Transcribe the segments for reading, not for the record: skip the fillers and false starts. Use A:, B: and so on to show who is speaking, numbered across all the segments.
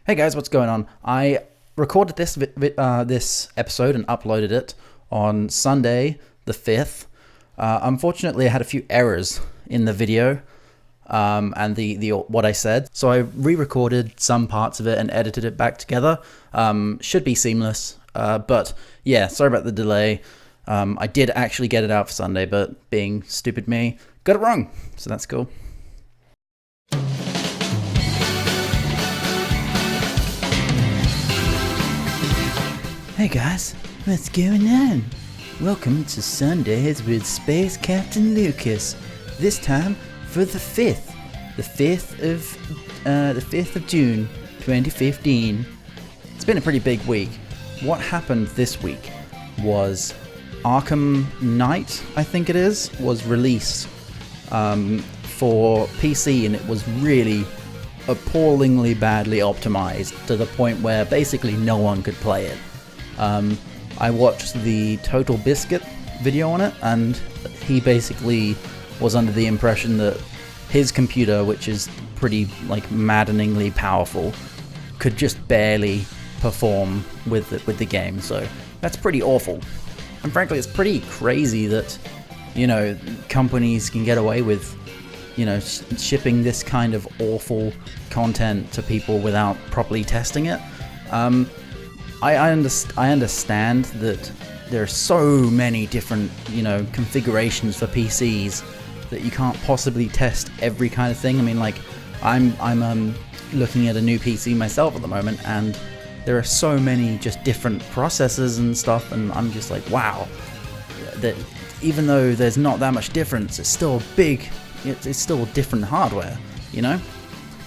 A: Hey guys, what's going on? I recorded this episode and uploaded it on Sunday the 5th. Unfortunately, I had a few errors in the video and the what I said, so I re-recorded some parts of it and edited it back together. Should be seamless, but yeah, sorry about the delay. I did actually get it out for Sunday, but being stupid me, got it wrong, so that's cool. Hey guys, what's going on? Welcome to Sundays with Space Captain Lucas. This time for the 5th, the 5th of June, 2015. It's been a pretty big week. What happened this week was Arkham Knight, I think it is, was released for PC, and it was really appallingly badly optimized to the point where basically no one could play it. I watched the Total Biscuit video on it, and he basically was under the impression that his computer, which is pretty maddeningly powerful, could just barely perform with the game. So that's pretty awful. And frankly, it's pretty crazy that, companies can get away with, shipping this kind of awful content to people without properly testing it. I understand that there are so many different, configurations for PCs that you can't possibly test every kind of thing. I mean, I'm looking at a new PC myself at the moment, and there are so many just different processors and stuff, and I'm just like, wow, that even though there's not that much difference, it's still it's still different hardware,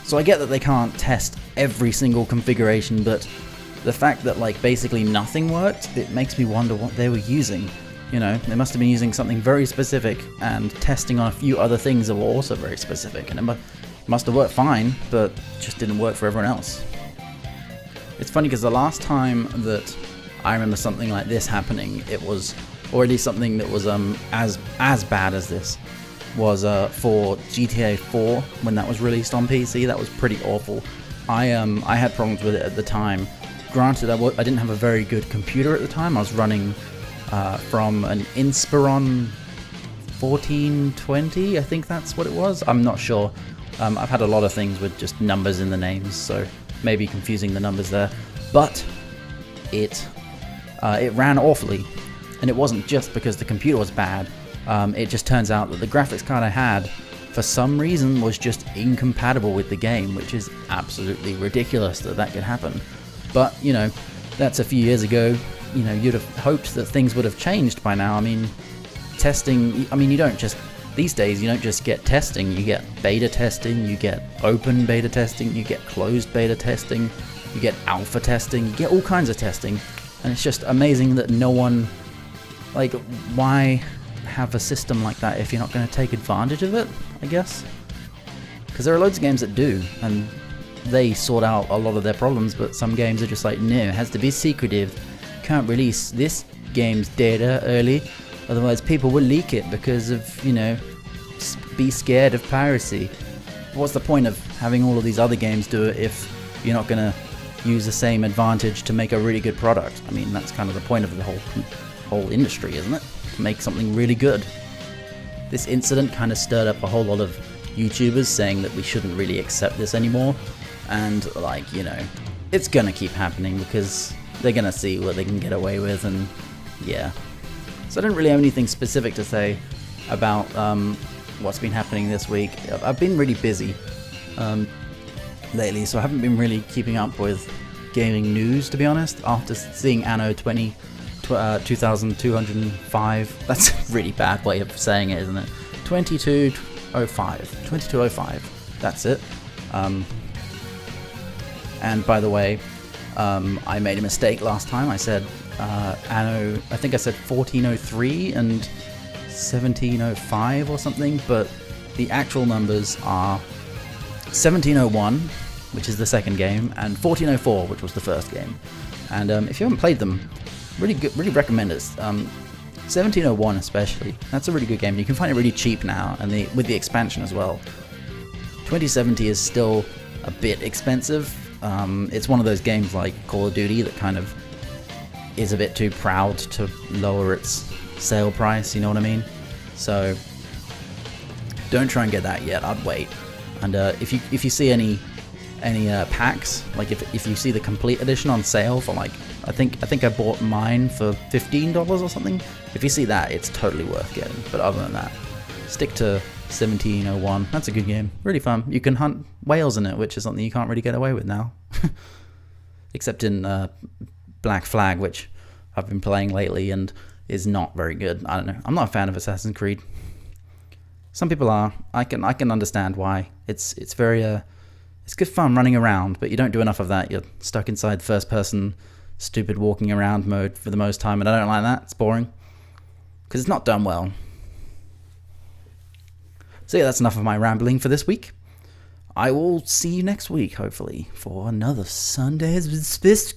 A: So I get that they can't test every single configuration, but the fact that basically nothing worked, it makes me wonder what they were using. They must have been using something very specific and testing on a few other things that were also very specific, and it must have worked fine, but just didn't work for everyone else. It's funny because the last time that I remember something like this happening, it was already something that was as bad as this was for GTA 4 when that was released on PC. That was pretty awful. I had problems with it at the time. Granted, I didn't have a very good computer at the time. I was running from an Inspiron 1420, I think that's what it was. I'm not sure. I've had a lot of things with just numbers in the names, so maybe confusing the numbers there. But it ran awfully, and it wasn't just because the computer was bad. It just turns out that the graphics card I had, for some reason, was just incompatible with the game, which is absolutely ridiculous that could happen. But, that's a few years ago. You'd have hoped that things would have changed by now. I mean, testing, these days, you don't just get testing, you get beta testing, you get open beta testing, you get closed beta testing, you get alpha testing, you get all kinds of testing. And it's just amazing that no one, why have a system like that if you're not going to take advantage of it, I guess? Because there are loads of games that do, and they sort out a lot of their problems, but some games are just like, no, it has to be secretive. Can't release this game's data early, otherwise people will leak it because of, be scared of piracy. What's the point of having all of these other games do it if you're not going to use the same advantage to make a really good product? I mean, that's kind of the point of the whole industry, isn't it? To make something really good. This incident kind of stirred up a whole lot of YouTubers saying that we shouldn't really accept this anymore. And it's gonna keep happening because they're gonna see what they can get away with, and yeah. So I don't really have anything specific to say about what's been happening this week. I've been really busy lately, so I haven't been really keeping up with gaming news, to be honest. After seeing Anno 2205, that's a really bad way of saying it, isn't it? 2205, that's it. And by the way, I made a mistake last time. I said Anno, I think I said 1403 and 1705 or something, but the actual numbers are 1701, which is the second game, and 1404, which was the first game. And if you haven't played them, really recommend it. 1701 especially, that's a really good game. You can find it really cheap now, and with the expansion as well. 2070 is still a bit expensive, It's one of those games like Call of Duty that kind of is a bit too proud to lower its sale price, you know what I mean? So don't try and get that yet. I'd wait. And if you see any packs, like if you see the complete edition on sale for like, I think I bought mine for $15 or something. If you see that, it's totally worth getting. But other than that, stick to 1701. That's a good game. Really fun. You can hunt whales in it, which is something you can't really get away with now. Except in Black Flag, which I've been playing lately and is not very good. I don't know. I'm not a fan of Assassin's Creed. Some people are. I can understand why. It's very it's good fun running around, but you don't do enough of that. You're stuck inside first person stupid walking around mode for the most time, and I don't like that. It's boring because it's not done well. So yeah, that's enough of my rambling for this week. I will see you next week, hopefully, for another Sundays with Space.